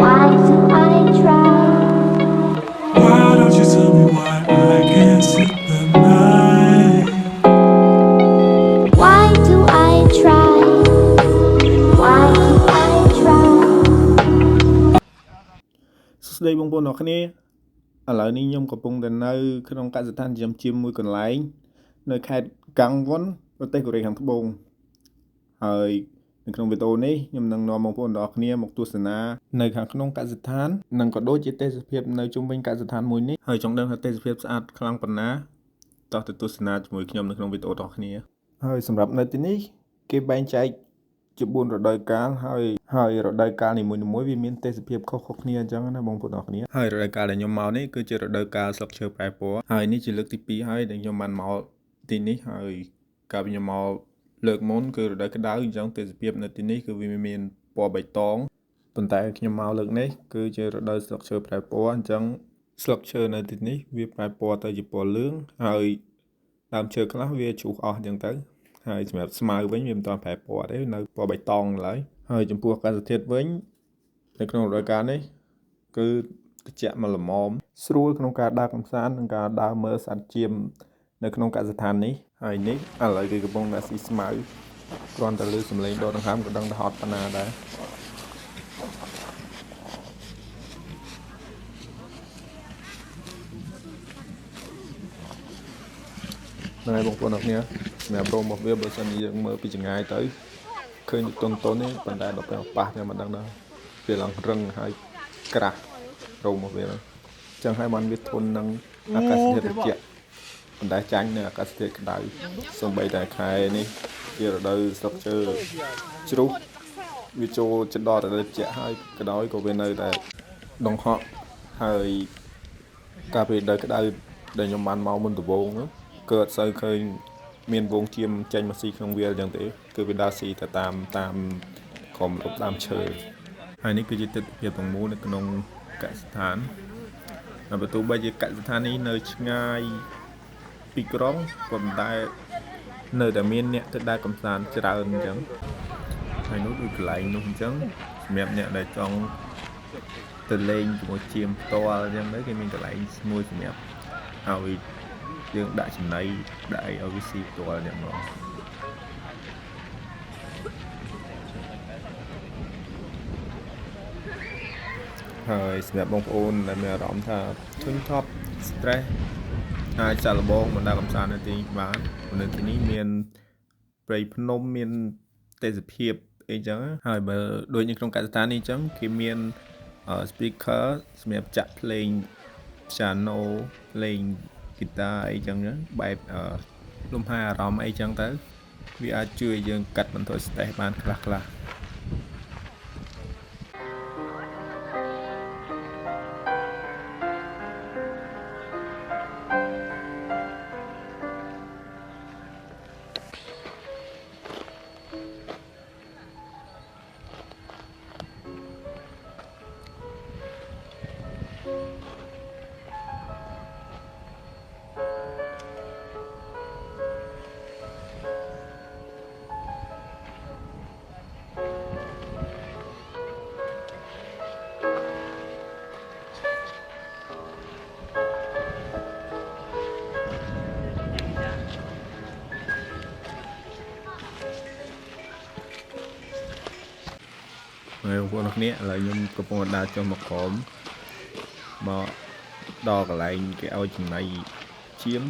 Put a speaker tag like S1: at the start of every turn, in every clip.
S1: Why do I try?
S2: Why don't you tell me why I can't sleep at night?
S1: Why do I try? Why do I try?
S3: សួស្តីបងប្អូនអរគ្នាឥឡូវនេះខ្ញុំកំពុងតែនៅក្នុងកសិដ្ឋានចិញ្ចឹមជៀមមួយកន្លែងនៅខេត្តកាំងវ៉ុនប្រទេសកូរ៉េខាងត្បូងហើយនៅក្នុងវីដេអូនេះខ្ញុំនឹងនាំបងប្អូនអរគ្នាមកទស្សនានៅខាងក្នុងកសិដ្ឋាននិងក៏ដូចជាទេសភាពនៅជុំវិញកសិដ្ឋានមួយនេះហើយចង់ដឹងថាទេសភាពស្អាតខ្លាំងប៉ុណ្ណាតោះទៅទស្សនាជាមួយខ្ញុំនៅក្នុងវីដេអូរបស់គ្នាហើយសម្រាប់នៅទីនេះគេបែងចែកជា4រដូវកាលហើយរដូវកាលនីមួយៗវាមានទេសភាពខុសៗគ្នាអញ្ចឹងណាបងប្អូនអរគ្នាហើយរដូវកាលដែលខ្ញុំមកនេះគឺជារដូវកាលស្លឹកឈើប្រែពណ៌ហើយនេះជាលើកទី2ហើយដែលខ្ញុំបានមកទីនេះហើយកាលពីខ្ញុំមកលើកមុនគឺរដូវក្តៅអញ្ចឹងទេសភាពនៅទីនេះគឺវាមានពណ៌បៃតងប៉ុន្តែខ្ញុំមកលើកនេះគឺជារដូវស្លឹកឈើប្រែពណ៌អញ្ចឹងស្លឹកឈើនៅទីនេះវាប្រែពណ៌ទៅជាពណ៌លឿងហើយដើមឈើខ្លះវាជ្រុះអស់អញ្ចឹងទៅហើយសម្រាប់ស្មៅវិញវាមិនទាន់ប្រែពណ៌ទេនៅពណ៌បៃតងឡើយហើយចំពោះអាកាសធាតុវិញនៅក្នុងរដូវកាលនេះគឺត្រជាក់មកល្មមស្រួលក្នុងការដើរកម្សាន្តនិងការដើរមើលសត្វចៀមនៅក្នុងកសិដ្ឋាននេះហើយនេះឥឡូវគឺកំពុងតែស៊ីស្មៅគ្រាន់តែឮសំឡេងដកដង្ហើមក៏ដឹងថាហត់ប៉ុណ្ណាដែរហ្នឹងហើយបងប្អូនអរគ្នាសម្រាប់រោមរបស់វាបើសិនជាយើងមើលពីចម្ងាយទៅឃើញតុននេះប៉ុន្តែដល់ពេលប៉ះខ្ញុំមិនដឹងដែរវាឡើងរឹងហើយក្រាស់រោមរបស់វាហ្នឹងអញ្ចឹងហើយបានវាធន់នឹងអាកាសធាតុត្រជាក់ប៉ុន្តែចាញ់នៅអាកាសធាតុក្តៅសូម្បីតែខែនេះជារដូវស្លឹកឈើជ្រុះវាចូលចន្លោះទៅត្រជាក់ហើយក៏ដោយក៏វានៅតែដង្ហក់ហើយកាលពីរដូវក្តៅដែលខ្ញុំបានមកមុនដំបូងនោះគឺអត់សូវឃើញមានវងជៀមចេញមកស៊ីក្នុងវាលអញ្ចឹងទេគឺវាដើរស៊ីទៅតាមក្រុមលប់ដើមឈើហើយនេះគឺជាទិដ្ឋភាពទាំងមូលនៅក្នុងកសិដ្ឋានហើយបើទោះបីជាកសិដ្ឋាននេះនៅឆ្ងាយពីក្រុងប៉ុន្តែនៅតែមានអ្នកទៅដើរកម្សាន្តច្រើនអញ្ចឹងហើយនោះដូចកន្លែងនោះអញ្ចឹងសម្រាប់អ្នកដែលចង់ទៅលេងជាមួយជៀមផ្ទាល់អញ្ចឹងទៅគេមានកន្លែងមួយសម្រាប់ឲ្យយើងដាក់ចំណីដាក់អីឲ្យវាស៊ីផ្ទាល់អ្នកមកហើយសម្រាប់បងប្អូនដែលមានអារម្មណ៍ថាធុញថប់ stress អាចសាកល្បងមកដើរកម្សាន្តនៅទីនេះបាននៅទីនេះមានព្រៃភ្នំមានទេសភាពអីចឹងហើយបើដូចនៅក្នុងកសិដ្ឋាននេះអញ្ចឹងគេមាន speaker សម្រាប់ចាក់ភ្លេង piano ភ្លេងហ្គីតាអីចឹងបែបលំហែអារម្មណ៍អីចឹងទៅវាអាចជួយយើងកាត់បន្ថយ stress បានខ្លះហើយបងប្អូនគ្នាឥឡូវខ្ញុំកំពុងដើរចុះមកក្រោមមកដល់កន្លែងគេឲ្យចំណីជៀម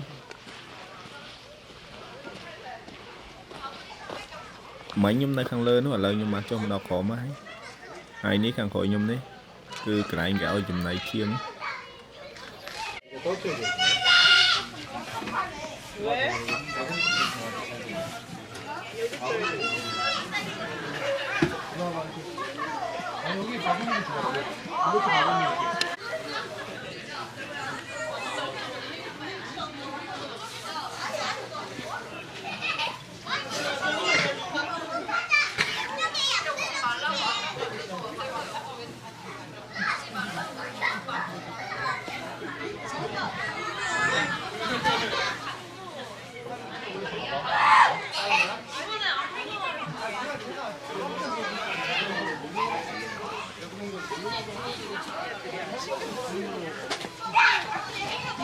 S3: មិញខ្ញុំនៅខាងលើនោះឥឡូវខ្ញុំមកចុះមកដល់ក្រោមហើយនេះខាងក្រោយខ្ញុំនេះគឺកន្លែងគេឲ្យចំណីជៀម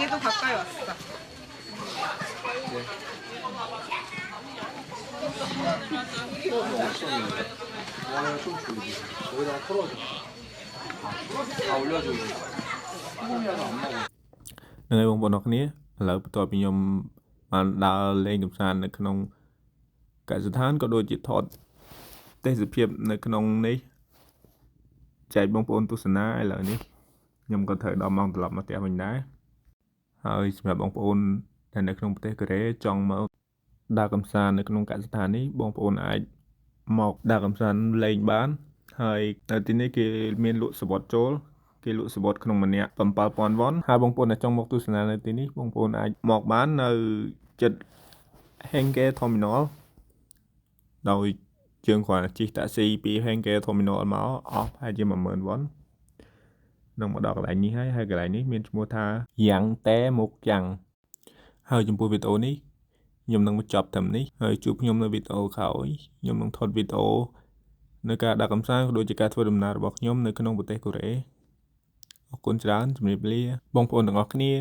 S4: 얘도 가까이 왔어.
S5: 다 올려줘.
S3: ហ្នឹងហើយបងប្អូនអរគ្នាឥឡូវបន្ទាប់ពីខ្ញុំបានដើរលេងកម្សាន្តនៅក្នុងកសិដ្ឋានក៏ដូចជាថតទេសភាពនៅក្នុងនេះចែកបងប្អូនទស្សនាឥឡូវនេះខ្ញុំក៏ត្រូវដល់ម៉ោងត្រឡប់មកផ្ទះវិញដែរហើយសម្រាប់បងប្អូនដែលនៅក្នុងប្រទេសកូរ៉េចង់មកដើរកម្សាន្តនៅក្នុងកសិដ្ឋាននេះបងប្អូនអាចមកដើរកម្សាន្តលេងបានហើយនៅទីនេះគេមានលក់សវត្តចូលគេលក់សវត្តក្នុងម្នាក់ 7,000 វ៉ុនហើយបងប្អូនដែលចង់មកទស្សនានៅទីនេះបងប្អូនអាចមកបាននៅចិត្ត Hengge Terminal ដោយយើងគ្រាន់តែជិះតាក់ស៊ីពី Hengge Terminal មកអស់ប្រហែលជា 10,000 វ៉ុននឹងមកដល់កន្លែងនេះហើយកន្លែងនេះមានឈ្មោះថា Yang Te Mok Yang ហើយចំពោះវីដេអូនេះខ្ញុំនឹងបញ្ចប់ត្រឹមនេះហើយជួបខ្ញុំនៅវីដេអូក្រោយខ្ញុំនឹងថតវីដេអូនៅការដើរកម្សាន្តក៏ដូចជាការធ្វើដំណើររបស់ខ្ញុំនៅក្នុងប្រទេសកូរ៉េអរគុណច្រើនជំរាបលាបងប្អូនទាំងអស់គ្នា